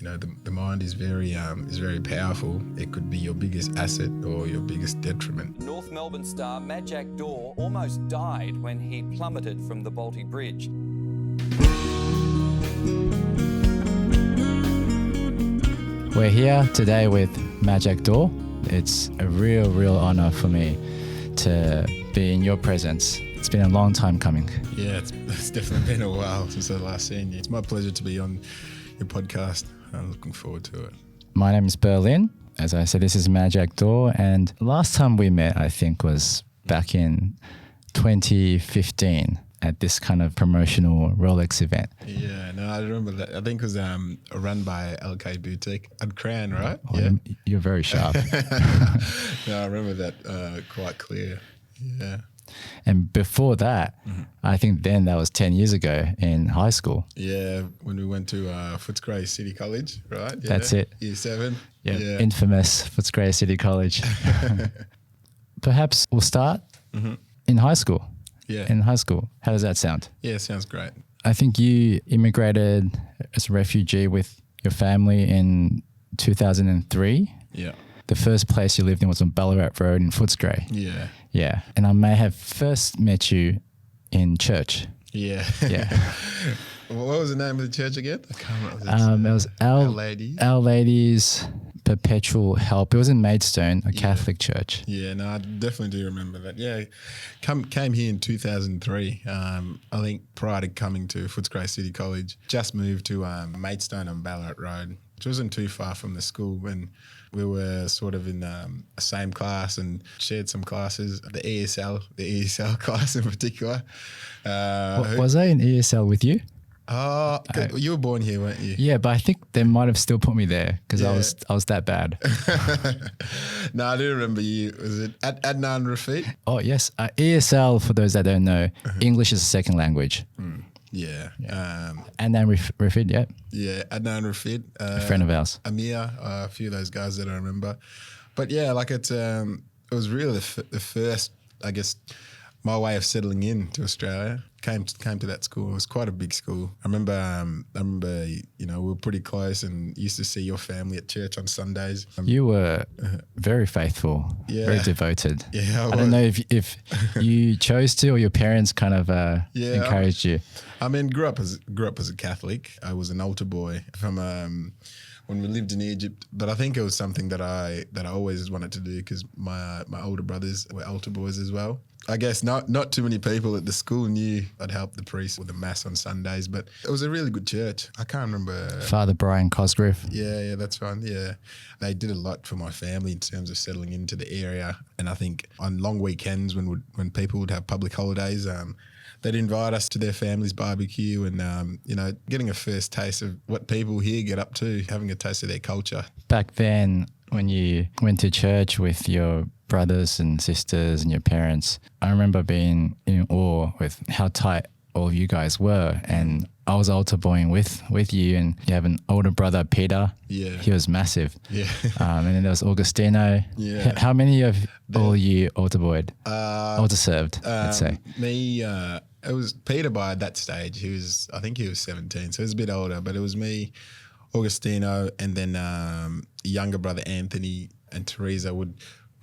the mind is very powerful. It could be your biggest asset or your biggest detriment. North Melbourne star Majak Daw almost died when he plummeted from the Balti Bridge. We're here today with Majak Daw. It's a real honour for me to be in your presence. It's been a long time coming. Yeah, it's definitely been a while since I last seen you. It's my pleasure to be on your podcast. I'm looking forward to it. My name is Berlin. As I said, this is Majak Daw, and last time we met, I think, was back in 2015 at this kind of promotional Rolex event. Yeah, no, I remember that. I think it was run by LK Boutique at Crown, right? Oh, yeah. You're very sharp. No, I remember that quite clear. Yeah. And before that, I think then that was 10 years ago in high school. Yeah, when we went to Footscray City College, right? Yeah. That's it. Year 7. Yeah. Infamous Footscray City College. Perhaps we'll start in high school. Yeah. In high school. How does that sound? Yeah, sounds great. I think you immigrated as a refugee with your family in 2003. Yeah. The first place you lived in was on Ballarat Road in Footscray. Yeah. Yeah. And I may have first met you in church. Yeah. Yeah. What was the name of the church again? I can't remember. It was Our Lady's Perpetual Help. It was in Maidstone, a Catholic church. Yeah, no, I definitely do remember that. Yeah, came here in 2003. I think prior to coming to Footscray City College, just moved to Maidstone on Ballarat Road, which wasn't too far from the school, and we were sort of in the same class and shared some classes, the ESL class in particular. Was I in ESL with you? Oh, you were born here, weren't you? Yeah, but I think they might have still put me there because I was that bad. No, I do remember you. Was it Adnan Rafiq? Oh, yes. ESL, for those that don't know, English is a second language. Yeah. Adnan Rafiq, yeah. Yeah, Adnan Rafiq. A friend of ours. Amir, a few of those guys that I remember. But yeah, like it was really the first, I guess, my way of settling in to Australia. Came to that school. It was quite a big school. I remember, we were pretty close and used to see your family at church on Sundays. You were very faithful, very devoted. Yeah, I don't know if you chose to or your parents kind of encouraged you. I mean, grew up as a Catholic. I was an altar boy from when we lived in Egypt, but I think it was something that I always wanted to do because my older brothers were altar boys as well. I guess not too many people at the school knew I'd help the priest with the mass on Sundays, but it was a really good church. I can't remember. Father Brian Cosgrove. Yeah, that's right. Yeah. They did a lot for my family in terms of settling into the area. And I think on long weekends when people would have public holidays, they'd invite us to their family's barbecue and, getting a first taste of what people here get up to, having a taste of their culture. Back then, when you went to church with your brothers and sisters and your parents, I remember being in awe with how tight all of you guys were. And I was altar boying with you, and you have an older brother, Peter. Yeah. He was massive. Yeah. And then there was Augustino. Yeah. How many of all you altar boyed? Altar served, let's say. Me, it was Peter by that stage. I think he was 17, so he was a bit older, but it was me, Augustino, and then younger brother Anthony and Teresa would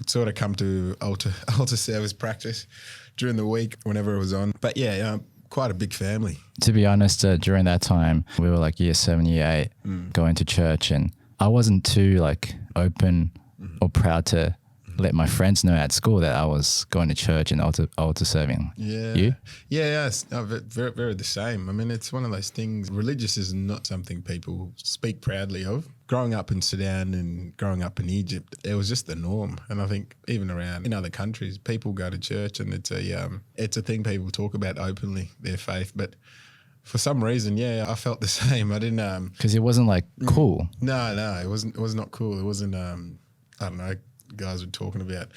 sort of come to altar service practice during the week whenever it was on. But yeah, quite a big family. To be honest, during that time, we were like year 7, year 8, going to church, and I wasn't too open or proud to let my friends know at school that I was going to church and altar serving. Yeah. You? Yeah, no, very, very the same. I mean, it's one of those things. Religious is not something people speak proudly of. Growing up in Sudan and growing up in Egypt, it was just the norm. And I think even around in other countries, people go to church and it's a thing people talk about openly, their faith. But for some reason, yeah, I felt the same. I didn't because it wasn't cool. No, it was not cool. It wasn't. I don't know. Guys were talking about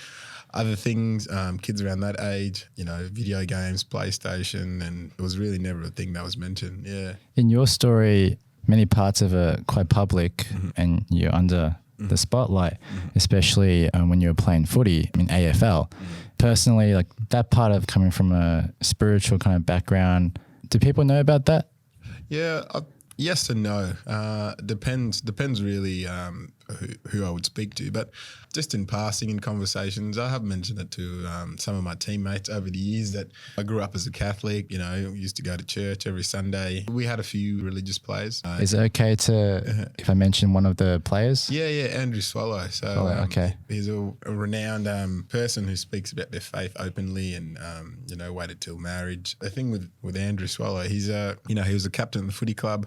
other things, kids around that age, video games, PlayStation, and it was really never a thing that was mentioned. Yeah. In your story, many parts of it quite public, and you're under the spotlight, especially when you were playing footy in AFL. Personally, that part of coming from a spiritual kind of background, do people know about that? Yeah, Yes and no. Depends really who I would speak to. But just in passing in conversations, I have mentioned it to some of my teammates over the years that I grew up as a Catholic. You know, used to go to church every Sunday. We had a few religious players. Is it okay to if I mention one of the players? Yeah, Andrew Swallow. So okay. He's a renowned person who speaks about their faith openly and waited till marriage. The thing with Andrew Swallow, he was a captain of the footy club.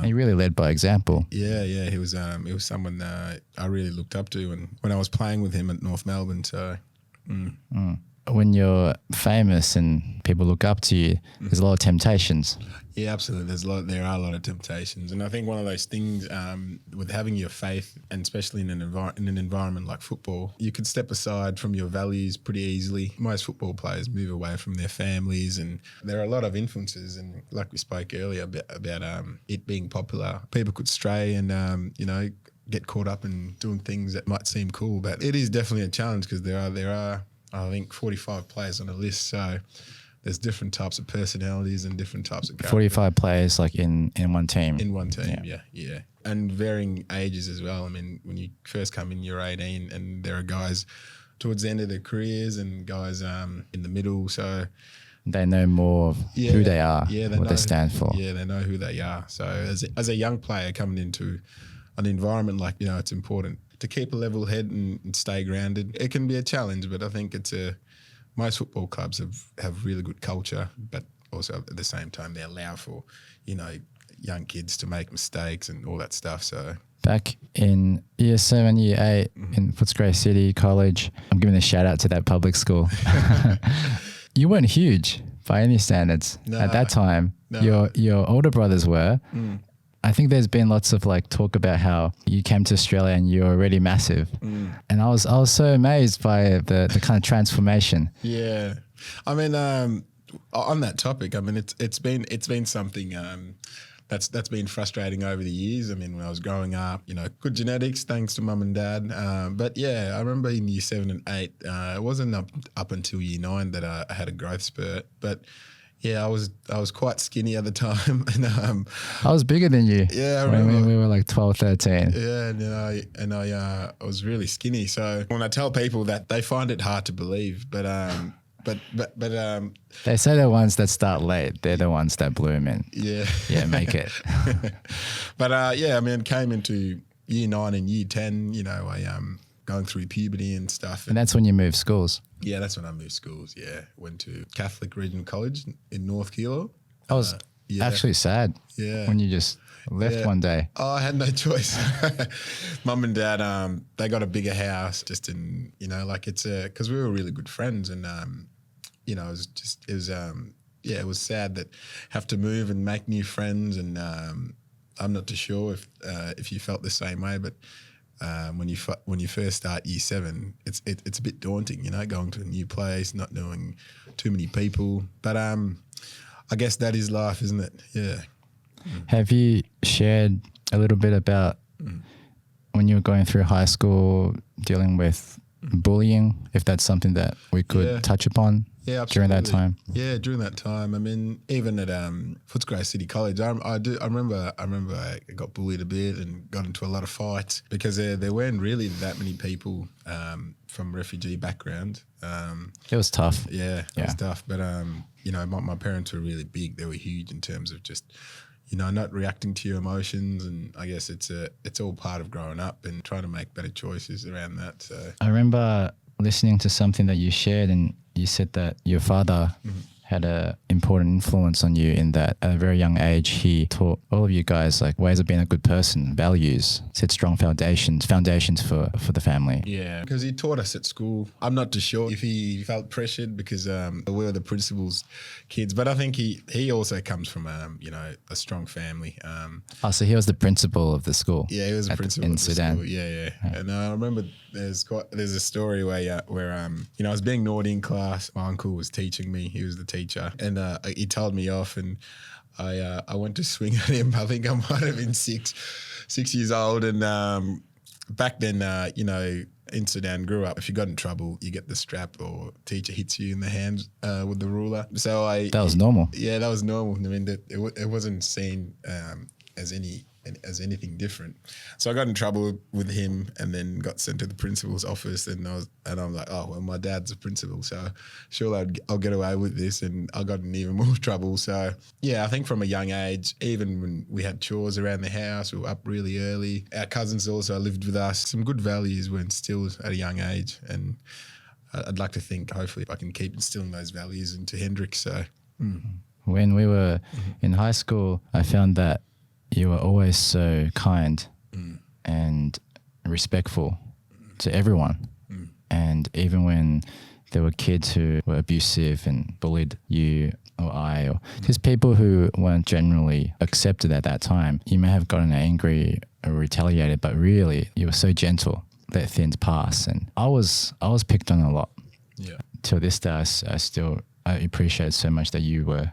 He really led by example. Yeah, he was someone I really looked up to, and when I was playing with him at North Melbourne. So. When you're famous and people look up to you, there's a lot of temptations. Yeah, absolutely. There are a lot of temptations, and I think one of those things with having your faith, and especially in an environment like football, you could step aside from your values pretty easily. Most football players move away from their families, and there are a lot of influences. And like we spoke earlier about it being popular, people could stray and get caught up in doing things that might seem cool, but it is definitely a challenge because there are I think 45 players on the list, so there's different types of personalities and different types of characters. 45 players like in one team. In one team, yeah. And varying ages as well. I mean, when you first come in, you're 18, and there are guys towards the end of their careers and guys in the middle, so they know more of who they are, what they stand for. Yeah, they know who they are. So as a young player coming into an environment like, it's important to keep a level head and stay grounded. It can be a challenge, but I think most football clubs have really good culture, but also at the same time they allow for, young kids to make mistakes and all that stuff. So back in year 7, year 8 in Footscray City College, I'm giving a shout out to that public school. You weren't huge by any standards at that time. No. Your older brothers were. I think there's been lots of talk about how you came to Australia and you're already massive. And I was so amazed by the kind of transformation. Yeah. I mean, on that topic, I mean, it's been something that's been frustrating over the years. I mean, when I was growing up, good genetics, thanks to mum and dad. But yeah, I remember in year 7 and 8, it wasn't up until year 9 that I had a growth spurt. But yeah, I was quite skinny at the time, and I was bigger than you. Yeah, I remember. When we were like 12, 13. Yeah, and I was really skinny. So when I tell people that, they find it hard to believe. But they say the ones that start late, they're the ones that bloom in. Yeah, make it. But I mean, came into year 9 and year 10. I going through puberty and stuff. And that's when you moved schools. Yeah, that's when I moved schools, yeah. Went to Catholic Regional College in North Keilor. I was actually sad when you just left one day. Oh, I had no choice. Mum and Dad, they got a bigger house just in, because we were really good friends and, it was sad that have to move and make new friends and I'm not too sure if you felt the same way, but when you first start year 7, it's a bit daunting, going to a new place, not knowing too many people. But I guess that is life, isn't it? Yeah. Have you shared a little bit about when you were going through high school, dealing with bullying, if that's something that we could touch upon? Yeah, during that time. Yeah, during that time. I mean, even at Footscray City College, I remember I got bullied a bit and got into a lot of fights because there weren't really that many people from refugee background. It was tough. Yeah, it was tough. But my parents were really big. They were huge in terms of just not reacting to your emotions, and I guess it's all part of growing up and trying to make better choices around that. So I remember listening to something that you shared, and you said that your father had an important influence on you in that at a very young age, he taught all of you guys ways of being a good person, values, set strong foundations for the family. Yeah, because he taught us at school. I'm not too sure if he felt pressured because we were the principal's kids, but I think he also comes from a strong family. So he was the principal of the school. Yeah, he was the principal in Sudan. School. Yeah. And I remember there's a story where I was being naughty in class. My uncle was teaching me. He was the teacher, and he told me off, and I went to swing at him. I think I might have been 6 years old, and back then, in Sudan, grew up. If you got in trouble, you get the strap, or teacher hits you in the hand with the ruler. So That was normal. Yeah, that was normal. I mean, it wasn't seen as anything different. So I got in trouble with him, and then got sent to the principal's office. And I'm like, oh well, my dad's a principal, so surely I'll get away with this. And I got in even more trouble. So yeah, I think from a young age, even when we had chores around the house, we were up really early. Our cousins also lived with us. Some good values were instilled at a young age, and I'd like to think hopefully I can keep instilling those values into Hendrik. So When we were in high school, I found that you were always so kind and respectful to everyone. And even when there were kids who were abusive and bullied you or I, or just people who weren't generally accepted at that time, you may have gotten angry or retaliated, but really you were so gentle, let things pass. And I was picked on a lot. yeah, Till this day, I appreciate so much that you were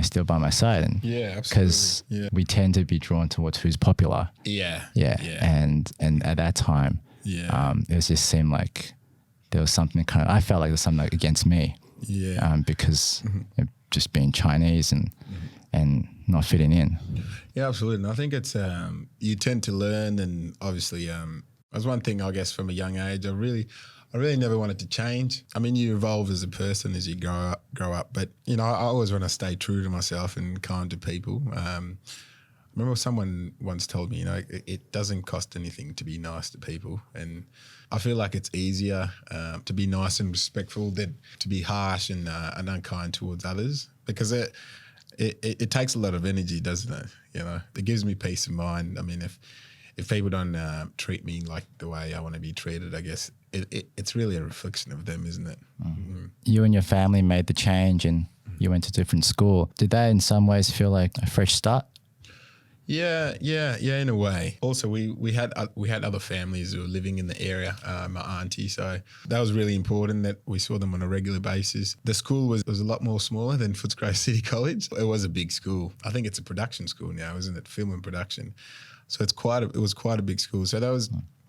still by my side. And yeah, absolutely. because we tend to be drawn towards who's popular. Yeah, And at that time, it just seemed like there was something I felt like there was something against me. Yeah. Because of just being Chinese and not fitting in. Yeah, absolutely. And I think it's you tend to learn, and obviously that's one thing I guess from a young age. I really never wanted to change. I mean, you evolve as a person as you grow up. But I always want to stay true to myself and kind to people. I remember someone once told me, it doesn't cost anything to be nice to people, and I feel like it's easier to be nice and respectful than to be harsh and unkind towards others, because it takes a lot of energy, doesn't it? It gives me peace of mind. I mean, if people don't treat me like the way I want to be treated, I guess it's really a reflection of them, isn't it? You and your family made the change and you went to different school. Did that in some ways feel like a fresh start? Yeah, in a way. Also, we had other families who were living in the area, my auntie, so that was really important that we saw them on a regular basis. The school was a lot more smaller than Footscray City College. It was a big school. I think it's a production school now, isn't it? Film and production. So it was quite a big school. So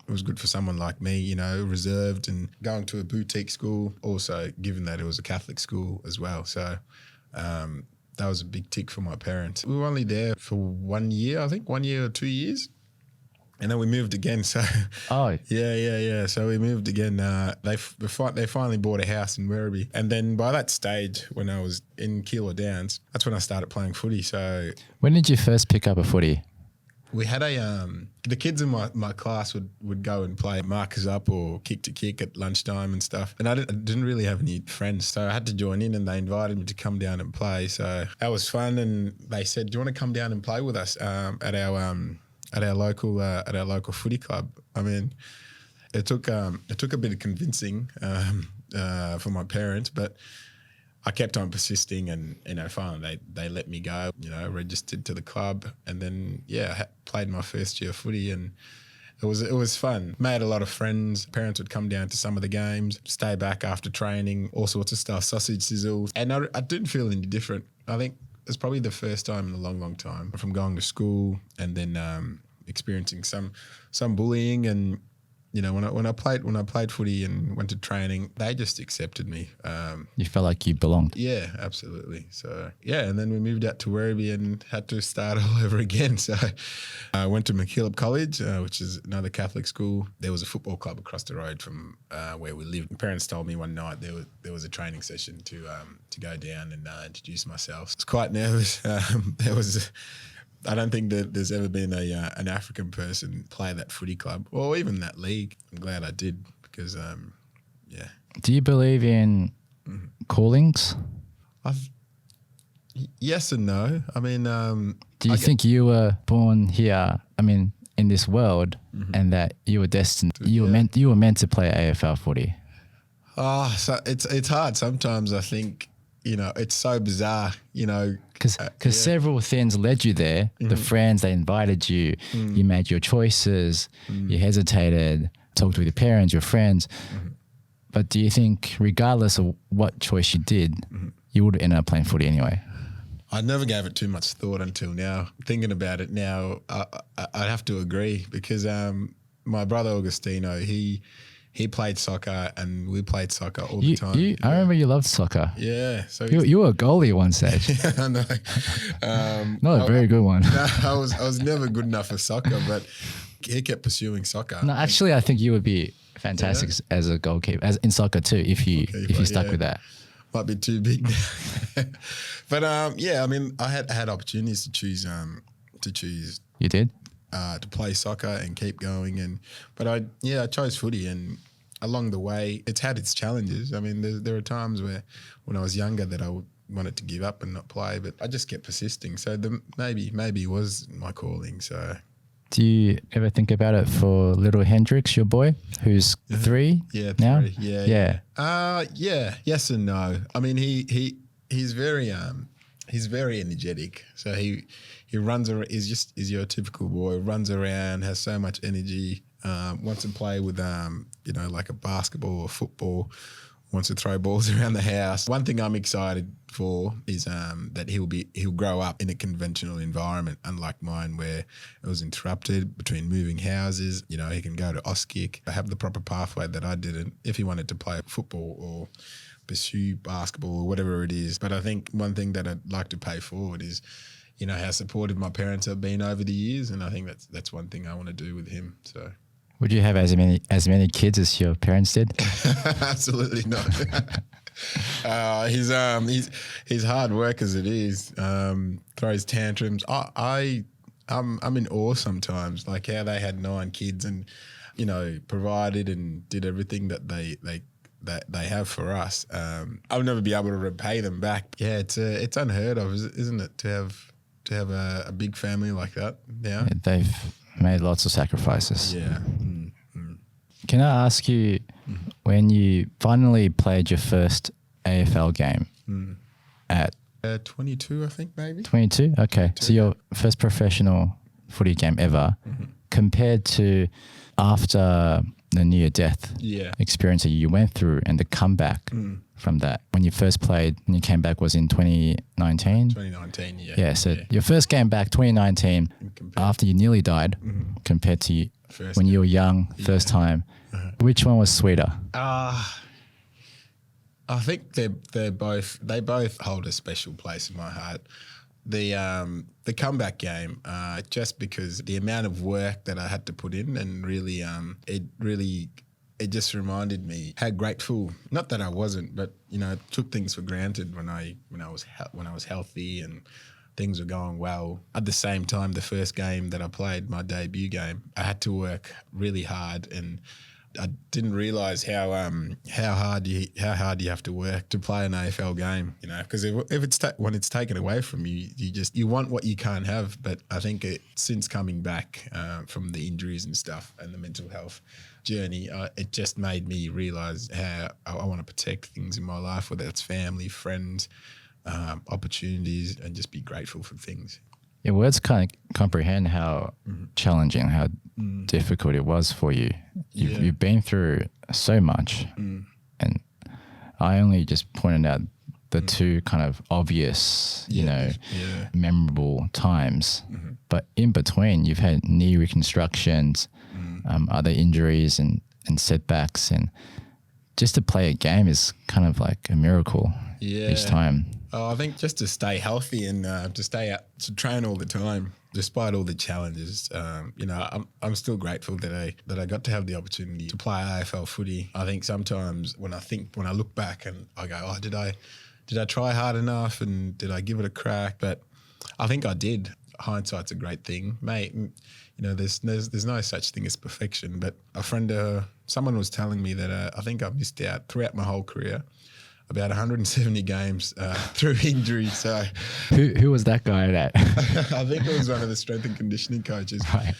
it was good for someone like me, reserved and going to a boutique school. Also, given that it was a Catholic school as well. So that was a big tick for my parents. We were only there for 1 year, I think, 1 year or 2 years. And then we moved again. So yeah. So we moved again. They finally bought a house in Werribee. And then by that stage, when I was in Keilor Downs, that's when I started playing footy. So when did you first pick up a footy? we had the kids in my class would go and play markers up or kick to kick at lunchtime and stuff. And I didn't really have any friends, so I had to join in, and they invited me to come down and play. So that was fun, and they said, "Do you want to come down and play with us at our local footy club?" I mean, it took a bit of convincing for my parents, but I kept on persisting, and finally they let me go. Registered to the club, and then played my first year of footy, and it was fun. Made a lot of friends. Parents would come down to some of the games, stay back after training, all sorts of stuff, sausage sizzles, and I didn't feel any different. I think it's probably the first time in a long, long time from going to school and then experiencing some bullying. And when I played footy and went to training, they just accepted me. You felt like you belonged. Yeah, absolutely. So and then we moved out to Werribee and had to start all over again. So I went to McKillop College, which is another Catholic school. There was a football club across the road from where we lived. My parents told me one night there was a training session to go down and introduce myself. I was quite nervous. I don't think that there's ever been an African person play that footy club or even that league. I'm glad I did because, Do you believe in callings? Yes and no. I mean, do you think you were born here? I mean, in this world, and that you were destined. You were meant to play AFL footy. So it's hard sometimes. I think it's so bizarre. Because several things led you there. The friends, they invited you. You made your choices. You hesitated, talked with your parents, your friends. But do you think regardless of what choice you did, you would end up playing footy anyway? I never gave it too much thought until now. Thinking about it now, I'd have to agree because my brother Augustino, he played soccer and we played soccer all the time. I remember you loved soccer. Yeah. So You were a goalie one stage. I know. Not a very good one. No, I was never good enough for soccer, but he kept pursuing soccer. No, actually, I think you would be fantastic as a goalkeeper, as in soccer too, if you stuck with that. Might be too big now. But yeah, I mean, I had opportunities to choose. You did? To play soccer and keep going, but I chose footy, and along the way, it's had its challenges. I mean, there are times when I was younger that I wanted to give up and not play, but I just kept persisting. So maybe it was my calling. So. Do you ever think about it for little Hendrix, your boy, who's 3 now? 3. Yeah. Yes and no. I mean, he's very energetic. So he runs around. He's your typical boy. Runs around, has so much energy. Wants to play with like a basketball or football. Wants to throw balls around the house. One thing I'm excited for is that he'll grow up in a conventional environment, unlike mine, where it was interrupted between moving houses. You know, he can go to Auskick, have the proper pathway that I didn't. If he wanted to play football or pursue basketball or whatever it is. But I think one thing that I'd like to pay forward is, how supportive my parents have been over the years, and I think that's one thing I want to do with him. So. Would you have as many kids as your parents did? Absolutely not. He's hard work as it is. Throws tantrums. I'm in awe sometimes, like how they had 9 kids and provided and did everything that they have for us. I'll never be able to repay them back. Yeah, it's unheard of, isn't it, to have a big family like that? Yeah, they've made lots of sacrifices. Yeah. Can I ask you, when you finally played your first AFL game at 22, I think, maybe. 22? Okay. So your first professional footy game ever, compared to after the near-death experience that you went through and the comeback from that. When you first played and you came back was in 2019? 2019, yeah. Yeah, so your first game back, 2019, after you nearly died, compared to when you were young, first time. Which one was sweeter? I think they both hold a special place in my heart. The comeback game, just because the amount of work that I had to put in, and really, it just reminded me how grateful. Not that I wasn't, but took things for granted when I was healthy and things were going well. At the same time, the first game that I played, my debut game, I had to work really hard, and I didn't realise how hard you have to work to play an AFL game. Because when it's taken away from you, you want what you can't have. But I think since coming back from the injuries and stuff and the mental health journey, it just made me realise how I want to protect things in my life, whether it's family, friends, opportunities, and just be grateful for things. Yeah, words can't comprehend how challenging, how difficult it was for you. You've been through so much, and I only just pointed out the two kind of obvious, memorable times. But in between, you've had knee reconstructions, other injuries and setbacks, and just to play a game is kind of like a miracle each time. Oh, I think just to stay healthy and to train all the time, despite all the challenges, I'm still grateful that I got to have the opportunity to play AFL footy. I think sometimes when I look back and I go, oh, did I try hard enough and did I give it a crack? But I think I did. Hindsight's a great thing, mate. There's no such thing as perfection. But someone was telling me that I think I missed out throughout my whole career about 170 games through injury. So, who was that guy that? I think it was one of the strength and conditioning coaches, right.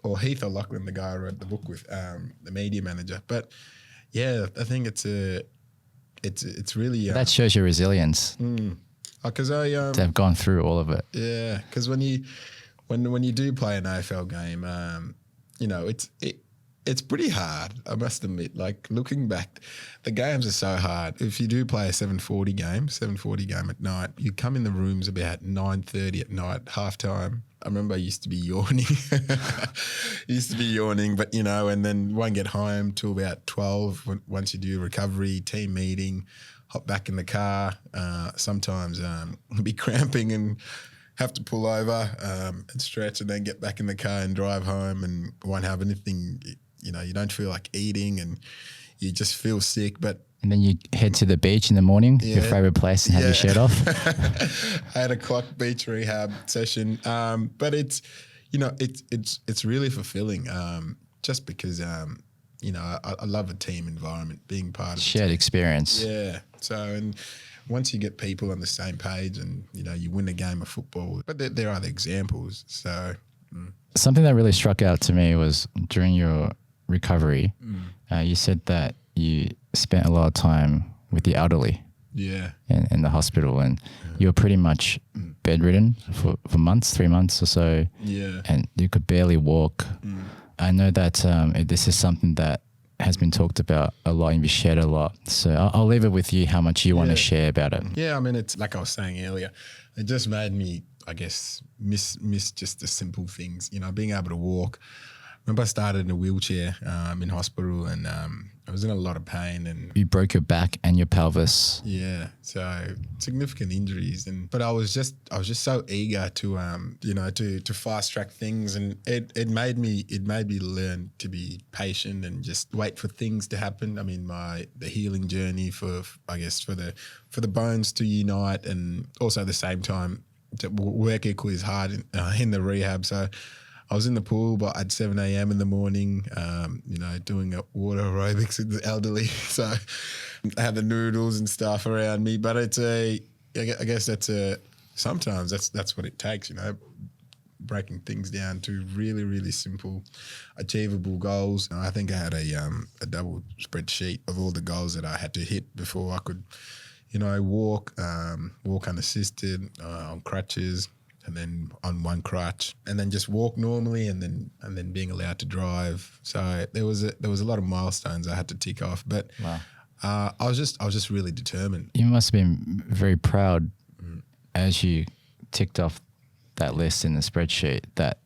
or Heath O'Loughlin, the guy I wrote the book with, the media manager. But yeah, I think it's really that shows your resilience. Because to have gone through all of it. Yeah, because when you do play an AFL game, it's pretty hard, I must admit. Like, looking back, the games are so hard. If you do play a 7:40 game at night, you come in the rooms about 9:30 at night, half time, I remember I used to be yawning. But, and then won't get home till about 12 once you do recovery, team meeting, hop back in the car. Sometimes be cramping and have to pull over and stretch and then get back in the car and drive home and won't have anything, you don't feel like eating and you just feel sick. And then you head to the beach in the morning, your favorite place, and have your shirt off. I had a clock beach rehab session, but it's really fulfilling, just because I love a team environment, being part of shared experience. Yeah. So and once you get people on the same page, and you win a game of football, but there are the examples. So something that really struck out to me was during your recovery, you said that you spent a lot of time with the elderly in the hospital, and you were pretty much bedridden for months, 3 months or so, and you could barely walk. I know that this is something that has been talked about a lot and be shared a lot, so I'll leave it with you how much you want to share about it. I mean, it's like I was saying earlier, it just made me, I guess, miss just the simple things, being able to walk. I remember I started in a wheelchair in hospital, and I was in a lot of pain. And you broke your back and your pelvis. Yeah, so significant injuries. But I was just so eager to fast track things, and it made me learn to be patient and just wait for things to happen. I mean, the healing journey for the bones to unite, and also at the same time to work equally as hard in the rehab. So I was in the pool at 7 a.m. in the morning, doing water aerobics with the elderly. So I had the noodles and stuff around me. But I guess sometimes that's what it takes, breaking things down to really, really simple, achievable goals. I think I had a double spreadsheet of all the goals that I had to hit before I could, walk unassisted, on crutches, and then on one crutch, and then just walk normally, and then being allowed to drive. So there was a lot of milestones I had to tick off, but wow. I was just really determined. You must have been very proud as you ticked off that list in the spreadsheet that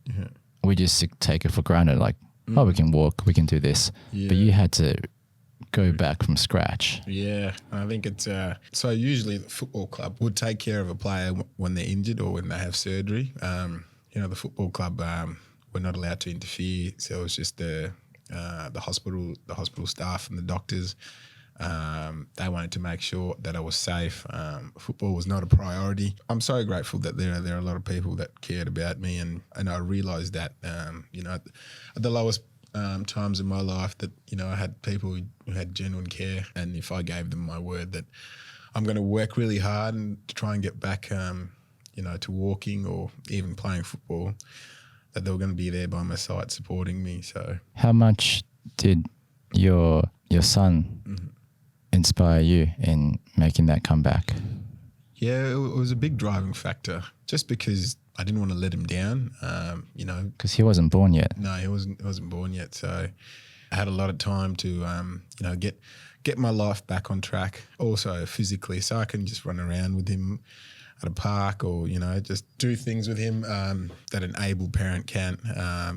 we just take it for granted, like, we can walk, we can do this, but you had to go back from scratch. Yeah, I think it's so usually the football club would take care of a player when they're injured or when they have surgery. The football club were not allowed to interfere, so it was just the hospital staff and the doctors. They wanted to make sure that I was safe. Football was not a priority. I'm so grateful that there are a lot of people that cared about me, and I realised that at the lowest times in my life that I had people who had genuine care, and if I gave them my word that I'm going to work really hard and to try and get back to walking or even playing football, that they were going to be there by my side supporting me. So how much did your son inspire you in making that comeback? Yeah, it was a big driving factor, just because I didn't want to let him down, because he wasn't born yet. No, he wasn't born yet. So I had a lot of time to, get my life back on track. Also physically, so I can just run around with him at a park, or just do things with him that an able parent can.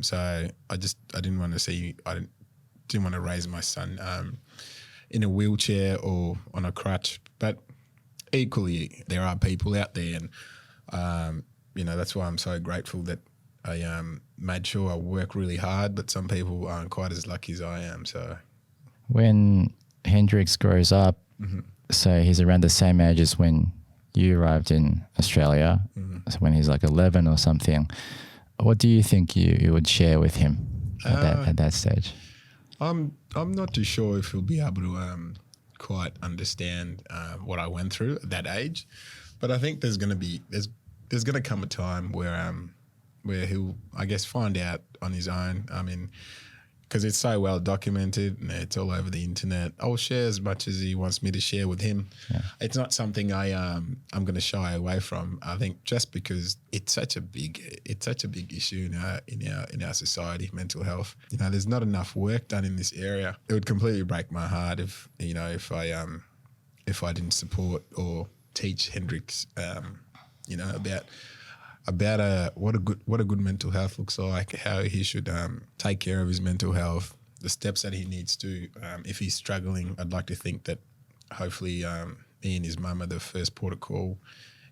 So I didn't want to raise my son in a wheelchair or on a crutch. But equally, there are people out there, and that's why I'm so grateful that I made sure I work really hard, but some people aren't quite as lucky as I am. So when Hendrix grows up, so he's around the same age as when you arrived in Australia, so when he's like 11 or something, what do you think you would share with him at that stage? I'm not too sure if he'll be able to quite understand what I went through at that age, but I think there's going to come a time where he'll, I guess, find out on his own. I mean, because it's so well documented and it's all over the internet. I'll share as much as he wants me to share with him. Yeah. It's not something I'm going to shy away from. I think just because it's such a big issue in our society, mental health. There's not enough work done in this area. It would completely break my heart if I didn't support or teach Hendrix, about about what a good mental health looks like, how he should take care of his mental health, the steps that he needs to if he's struggling. I'd like to think that hopefully me and his mum are the first port of call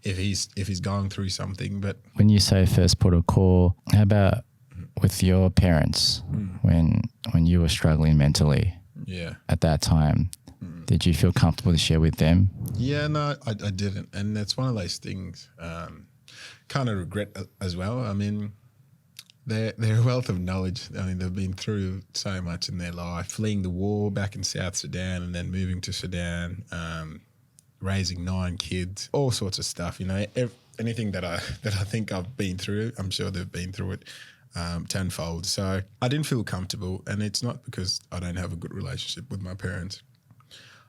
if he's going through something. But when you say first port of call, how about with your parents when you were struggling mentally? Yeah. At that time, did you feel comfortable to share with them? Yeah, no, I didn't, and that's one of those things. Kind of regret as well. I mean, they're a wealth of knowledge. I mean, they've been through so much in their life, fleeing the war back in South Sudan and then moving to Sudan, raising 9 kids, all sorts of stuff. You know, anything that I think I've been through, I'm sure they've been through it tenfold. So I didn't feel comfortable, and it's not because I don't have a good relationship with my parents.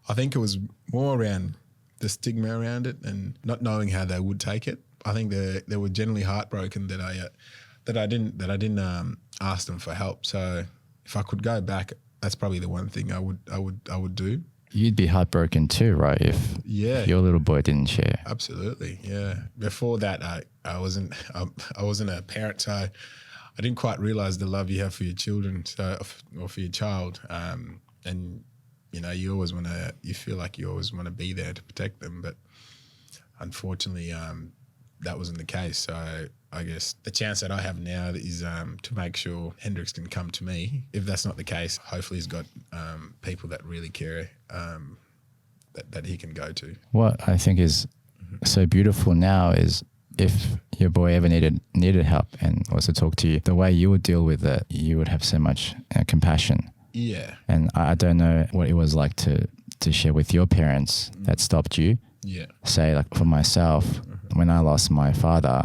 I think it was more around the stigma around it and not knowing how they would take it. I think they were generally heartbroken that I didn't ask them for help. So if I could go back, that's probably the one thing I would do. You'd be heartbroken too, right? If your little boy didn't share. Absolutely, yeah. Before that, I wasn't a parent, so I didn't quite realize the love you have for your children, or for your child, and you know, you feel like you always want to be there to protect them, but unfortunately, that wasn't the case. So I guess the chance that I have now is to make sure Hendrix can come to me. If that's not the case, hopefully he's got people that really care that he can go to. What I think is so beautiful now is if your boy ever needed help and was to talk to you, the way you would deal with it, you would have so much compassion. Yeah. And I don't know what it was like to share with your parents that stopped you. Yeah. Say, like for myself, when I lost my father,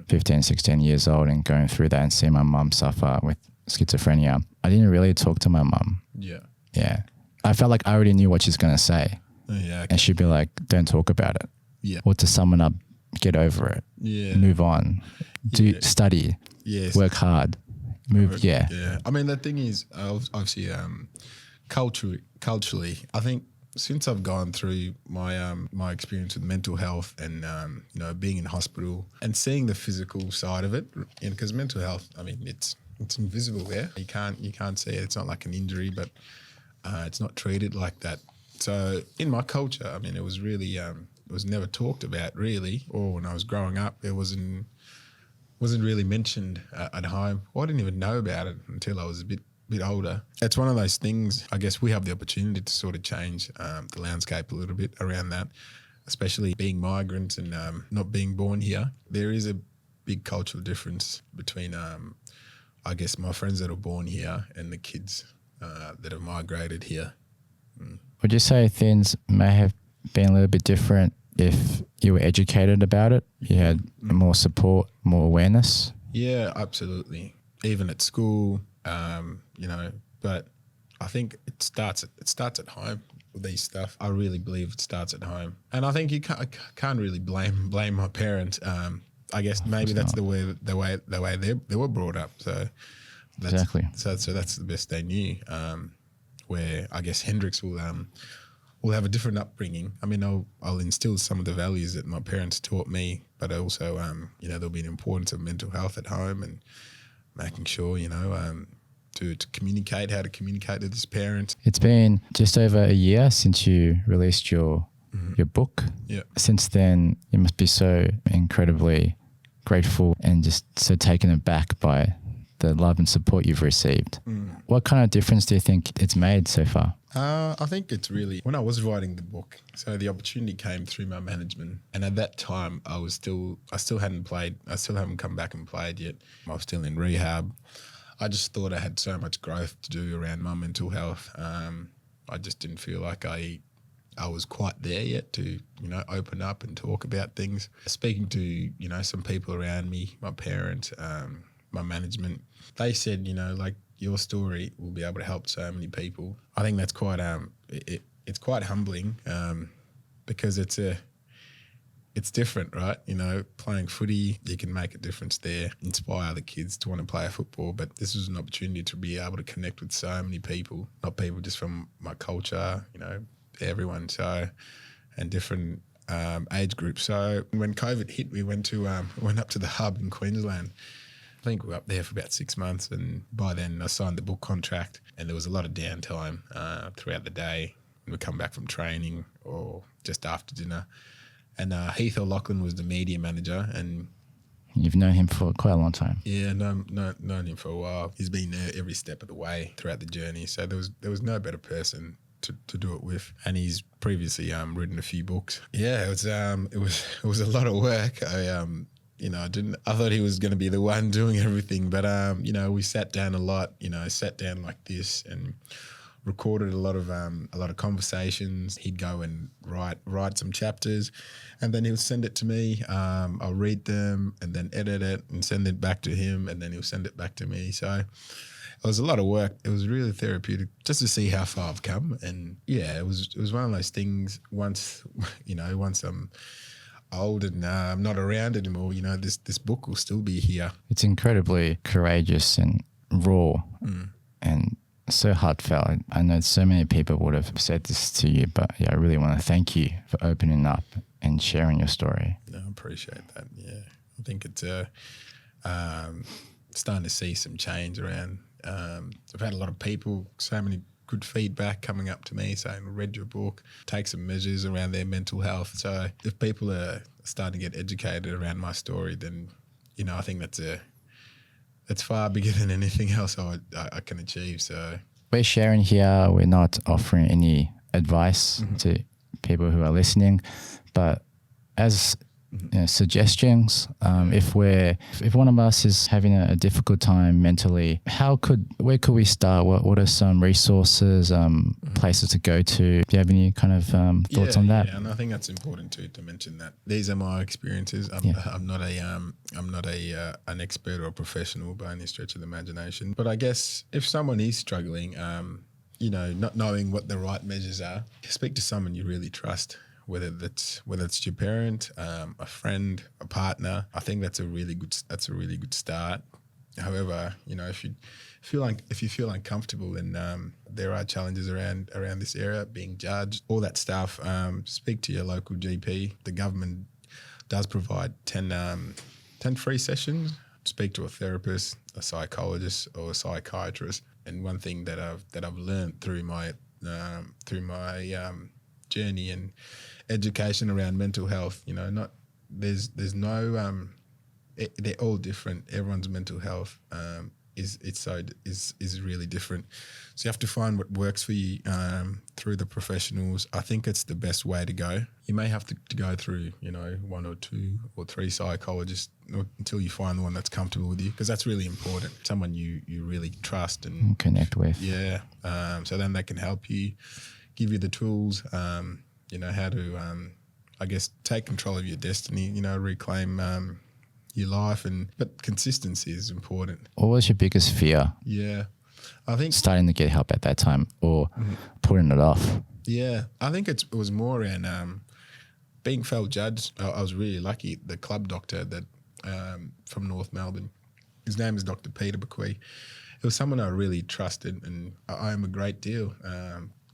15, 16 years old, and going through that and seeing my mum suffer with schizophrenia, I didn't really talk to my mum. Yeah. Yeah. I felt like I already knew what she's going to say. Yeah. Okay. And she'd be like, don't talk about it. Yeah. Or to sum it up, get over it. Yeah. Move on. Study. Yes. Work hard. Move. Yeah. Yeah. I mean, the thing is, obviously, culturally, I think since I've gone through my experience with mental health and you know, being in hospital and seeing the physical side of it, because mental health, I mean, it's invisible there. You can't see it. It's not like an injury, but it's not treated like that. So in my culture, I mean, it was really it was never talked about really, or when I was growing up, it wasn't really mentioned at home. Well, I didn't even know about it until I was a bit older. It's one of those things, I guess we have the opportunity to sort of change the landscape a little bit around that, especially being migrants and not being born here. There is a big cultural difference between, I guess, my friends that are born here and the kids that have migrated here. Would you say things may have been a little bit different if you were educated about it? You had more support, more awareness? Yeah, absolutely. Even at school, you know, but I think it starts at home with these stuff. I really believe it starts at home, and I think you can't really blame my parents. I guess maybe that's the way they were brought up. So that's, exactly. So that's the best they knew. Where I guess Hendrix will have a different upbringing. I mean, I'll instill some of the values that my parents taught me, but also you know, there'll be an importance of mental health at home and making sure, you know, to communicate, how to communicate with his parents. It's been just over a year since you released your book. Yeah. Since then, you must be so incredibly grateful and just so taken aback by the love and support you've received. What kind of difference do you think it's made so far? I think it's really, when I was writing the book, so the opportunity came through my management, and at that time I still hadn't played. I still haven't come back and played yet. I was still in rehab. I just thought I had so much growth to do around my mental health. I just didn't feel like I was quite there yet to, you know, open up and talk about things. Speaking to, you know, some people around me, my parents, my management, they said, you know, like, your story will be able to help so many people. I think that's quite it's quite humbling because it's different, right? You know, playing footy, you can make a difference there, inspire the kids to want to play football. But this was an opportunity to be able to connect with so many people, not people just from my culture, you know, everyone. So, and different age group. So when COVID hit, we went up to the hub in Queensland. I think we were up there for about 6 months, and by then I signed the book contract, and there was a lot of downtime throughout the day. We'd come back from training or just after dinner. And Heath O'Loughlin was the media manager, and You've known him for quite a long time. yeah, known him for a while. He's been there every step of the way throughout the journey. So there was no better person to do it with, and he's previously written a few books. Yeah, it was a lot of work. I thought he was going to be the one doing everything, but we sat down a lot. Sat down like this and recorded a lot of conversations. He'd go and write some chapters, and then he'll send it to me. I'll read them and then edit it and send it back to him, and then he'll send it back to me. So it was a lot of work. It was really therapeutic just to see how far I've come. And yeah, it was one of those things. Once I'm old and I'm not around anymore, this book will still be here. It's incredibly courageous and raw and so heartfelt. I know so many people would have said this to you, but yeah, I really want to thank you for opening up and sharing your story. No, I appreciate that. Yeah, I think it's starting to see some change around. I've had a lot of people, so many good feedback coming up to me saying, read your book, take some measures around their mental health. So if people are starting to get educated around my story, then, I think that's far bigger than anything else I can achieve. So we're sharing here. We're not offering any advice to people who are listening, but as suggestions, if one of us is having a difficult time mentally, where could we start? What are some resources, places to go to? Do you have any kind of thoughts on that? Yeah, and I think that's important to mention that these are my experiences. I'm not an expert or a professional by any stretch of the imagination. But I guess if someone is struggling, not knowing what the right measures are, speak to someone you really trust. Whether it's your parent, a friend, a partner, I think that's a really good start. However, if you feel uncomfortable, then there are challenges around this area, being judged, all that stuff. Speak to your local GP. The government does provide 10 free sessions. Speak to a therapist, a psychologist, or a psychiatrist. And one thing that I've learned through my journey and education around mental health, there's no they're all different. Everyone's mental health is really different. So you have to find what works for you through the professionals. I think it's the best way to go. You may have to go through, one or two or three psychologists until you find the one that's comfortable with you, because that's really important. Someone you really trust and connect with. Yeah. So then they can help you, give you the tools, how to, take control of your destiny, reclaim your life. But consistency is important. What was your biggest fear? Yeah. I think starting to get help at that time or putting it off. Yeah. I think it was more around being felt judged. I was really lucky. The club doctor that from North Melbourne, his name is Dr. Peter Bequee. It was someone I really trusted, and I owe him a great deal.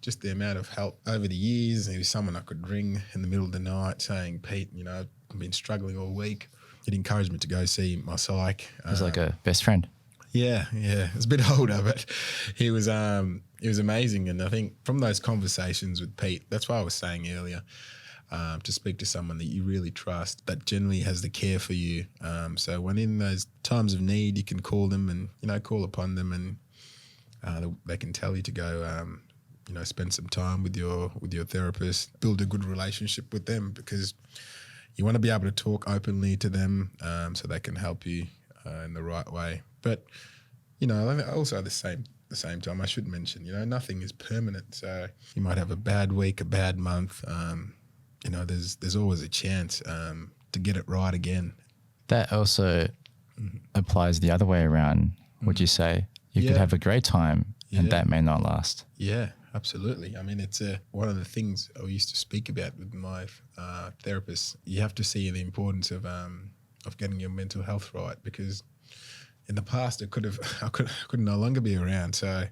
Just the amount of help over the years. He was someone I could ring in the middle of the night saying, Pete, I've been struggling all week. He'd encouraged me to go see my psych. He was like a best friend. Yeah. It's a bit older, but he was amazing. And I think from those conversations with Pete, that's why I was saying earlier, to speak to someone that you really trust, that generally has the care for you. So when in those times of need, you can call them and, call upon them, and they can tell you to go, spend some time with your therapist, build a good relationship with them, because you want to be able to talk openly to them so they can help you in the right way. But, also at the same time, I should mention, nothing is permanent. So you might have a bad week, a bad month. There's always a chance to get it right again. That also applies the other way around, would you say? You could have a great time and that may not last. Yeah. Absolutely. I mean, it's one of the things I used to speak about with my therapist. You have to see the importance of getting your mental health right, because in the past I could no longer be around. So,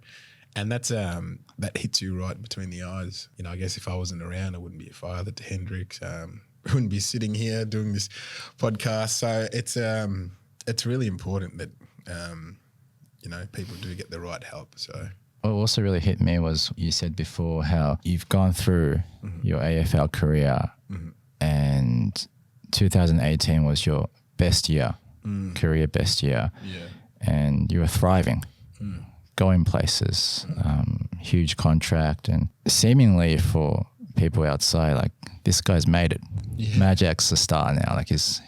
and that's that hits you right between the eyes. I guess if I wasn't around, I wouldn't be a father to Hendrix. wouldn't be sitting here doing this podcast. So it's really important that people do get the right help. So what also really hit me was you said before how you've gone through your AFL career, and 2018 was your best year, career best year, and you were thriving, going places, huge contract, and seemingly for people outside, like, this guy's made it. Majak's a star now, like his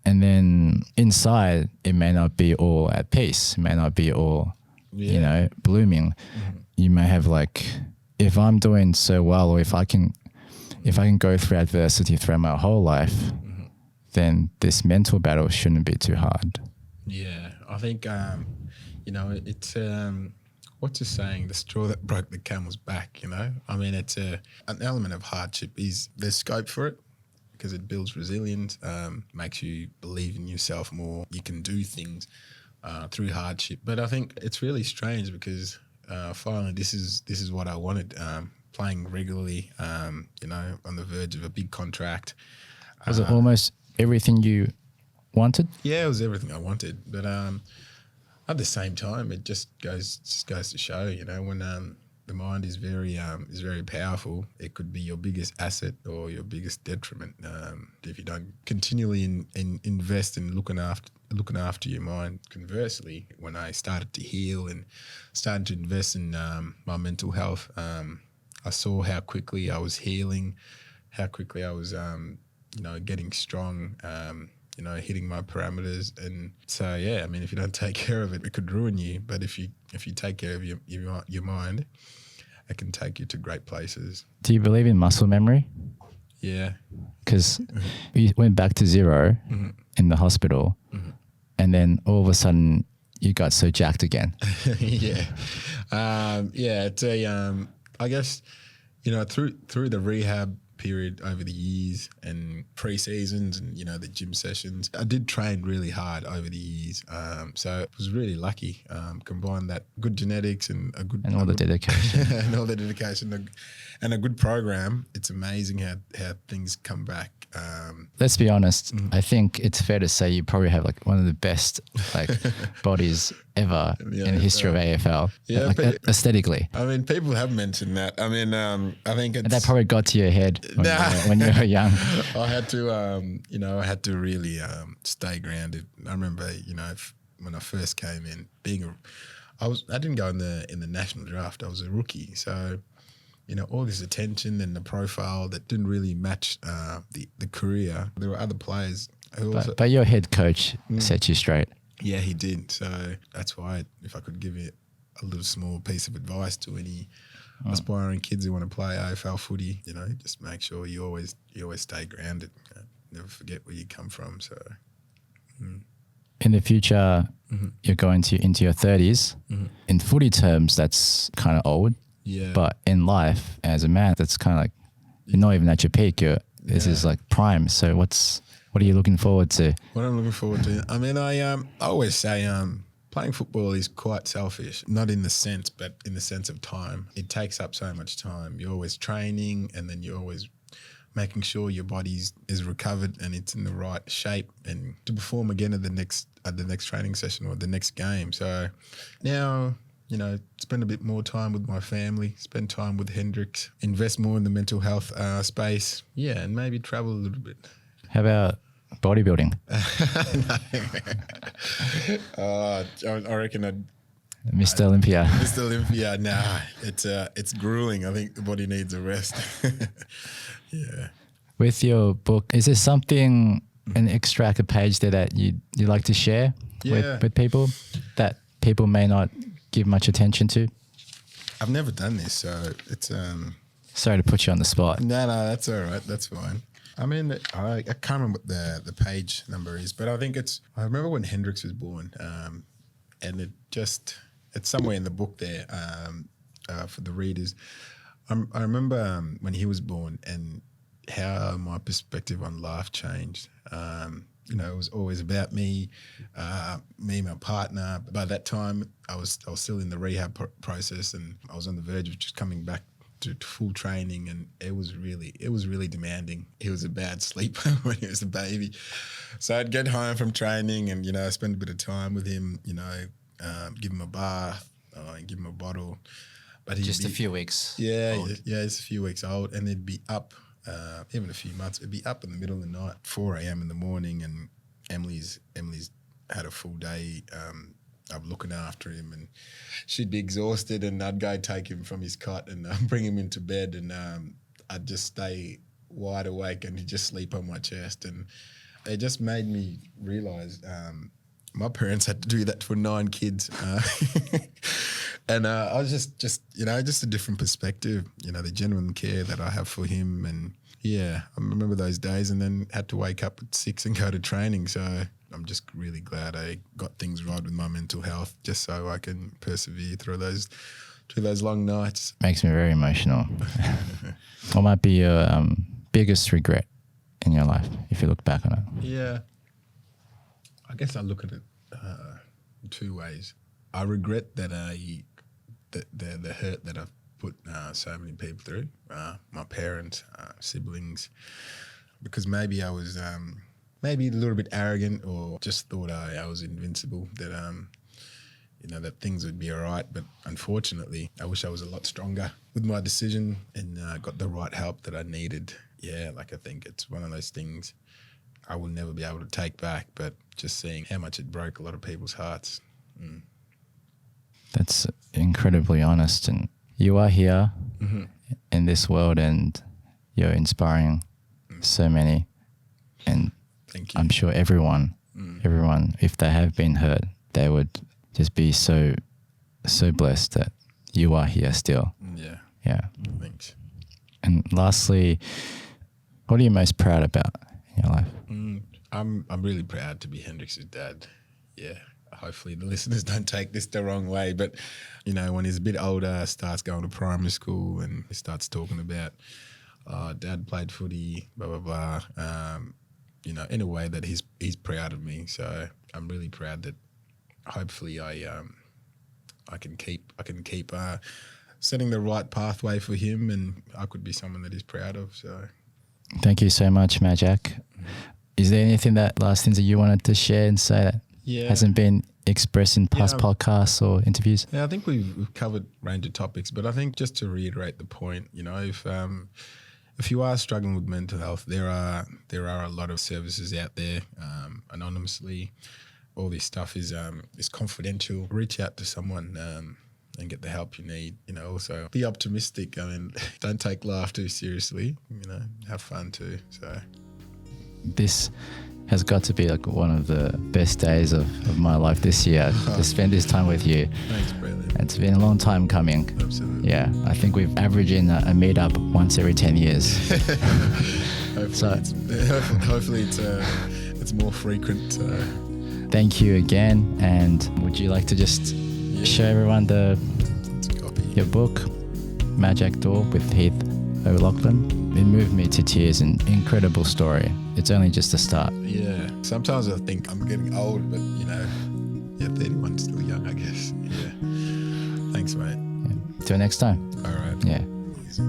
and then inside it may not be all at peace, it may not be all blooming. You may have, like, if I'm doing so well, or if I can go through adversity throughout my whole life, then this mental battle shouldn't be too hard. Yeah, I think it's what's the saying? The straw that broke the camel's back. I mean, it's an element of hardship. There's scope for it because it builds resilience, makes you believe in yourself more. You can do things through hardship. But I think it's really strange because finally this is what I wanted. Playing regularly, on the verge of a big contract. Was it almost everything you wanted? Yeah, it was everything I wanted. But at the same time, it just goes to show, when the mind is very powerful, it could be your biggest asset or your biggest detriment if you don't continually invest in looking after your mind. Conversely, when I started to heal and started to invest in my mental health, I saw how quickly I was healing, how quickly I was getting strong, hitting my parameters. And so, yeah, I mean, if you don't take care of it, it could ruin you. But if you take care of your mind, it can take you to great places. Do you believe in muscle memory? Yeah. Because you went back to zero in the hospital, and then all of a sudden you got so jacked again. Yeah. It's I guess, through the rehab period over the years and pre-seasons and, the gym sessions, I did train really hard over the years. So I was really lucky. Combined that good genetics and all the dedication. and all the dedication and a good program. It's amazing how things come back. Let's be honest. I think it's fair to say you probably have like one of the best bodies ever in the history of AFL. Yeah, aesthetically. I mean, people have mentioned that. I mean, I think and that probably got to your head when you were young. I had to really stay grounded. I remember, when I first came in, I didn't go in the national draft. I was a rookie, so. All this attention and the profile that didn't really match the career. There were other players who also... But your head coach set you straight. Yeah, he did. So that's why if I could give it a little small piece of advice to any aspiring kids who want to play AFL footy, just make sure you always stay grounded. Never forget where you come from. So in the future, you're going into your 30s. In footy terms, that's kind of old. Yeah. But in life, as a man, that's kind of like you're not even at your peak. This is like prime. So what are you looking forward to? What I'm looking forward to? I mean, I always say playing football is quite selfish. Not in the sense, but in the sense of time. It takes up so much time. You're always training, and then you're always making sure your body is recovered and it's in the right shape and to perform again at the next training session or the next game. So now, spend a bit more time with my family, spend time with Hendrix, invest more in the mental health space. Yeah, and maybe travel a little bit. How about bodybuilding? I reckon Mr. Olympia. Mr. Olympia, nah, it's grueling. I think the body needs a rest. Yeah. With your book, is there something, an extract, a page there that you like to share with people that people may not give much attention to? I've never done this, so it's Sorry to put you on the spot. No, that's all right. That's fine. I mean, I can't remember what the page number is, but I think I remember when Hendrix was born, and it's somewhere in the book there for the readers. I remember when he was born and how my perspective on life changed. It was always about me, my partner. By that time, I was still in the rehab process, and I was on the verge of just coming back to full training, and it was really demanding. He was a bad sleeper when he was a baby, so I'd get home from training and spend a bit of time with him. Give him a bath, give him a bottle. But Just a few weeks. Yeah, old. yeah, he's a few weeks old, and they'd be up, even a few months. It'd be up in the middle of the night, 4 a.m. in the morning, and Emily's had a full day of looking after him, and she'd be exhausted, and I'd go take him from his cot and bring him into bed, and I'd just stay wide awake, and he'd just sleep on my chest, and it just made me realise my parents had to do that for 9 kids. And I was just a different perspective, the genuine care that I have for him. And yeah, I remember those days, and then had to wake up at 6 and go to training. So I'm just really glad I got things right with my mental health, just so I can persevere through those long nights. Makes me very emotional. What might be your biggest regret in your life if you look back on it? Yeah, I guess I look at it in 2 ways. I regret that the hurt that I've put so many people through, my parents, siblings, because maybe I was maybe a little bit arrogant, or just thought I was invincible, that that things would be all right. But unfortunately, I wish I was a lot stronger with my decision and got the right help that I needed. Yeah, I think it's one of those things I will never be able to take back, but just seeing how much it broke a lot of people's hearts. That's incredibly honest, and you are here in this world, and you're inspiring so many. And Thank you. I'm sure everyone, if they have been hurt, they would just be so blessed that you are here still. Yeah. Thanks. And lastly, what are you most proud about in your life? I'm really proud to be Hendrix's dad. Yeah. Hopefully the listeners don't take this the wrong way, but when he's a bit older, starts going to primary school, and he starts talking about, Dad played footy, blah blah blah. In a way that he's proud of me. So I'm really proud that hopefully I can keep setting the right pathway for him, and I could be someone that he's proud of. So thank you so much, Majak. Is there anything last things that you wanted to share and say that hasn't been expressed in past podcasts or interviews? Yeah, I think we've covered a range of topics, but I think just to reiterate the point, if you are struggling with mental health, there are a lot of services out there, anonymously. All this stuff is confidential. Reach out to someone and get the help you need. Also be optimistic. Don't take life too seriously. Have fun too. So this has got to be one of the best days of my life this year, to spend this time with you. Thanks, Bradley. It's been a long time coming. Absolutely. Yeah, I think we've averaged in a meetup once every 10 years. Hopefully it's more frequent. Thank you again. And would you like to just show everyone your book, Majak Daw with Heath O'Loughlin? It moved me to tears, an incredible story. It's only just the start. Yeah. Sometimes I think I'm getting old, but 31's still young, I guess. Yeah. Thanks, mate. Yeah. Till next time. All right. Yeah. Easy.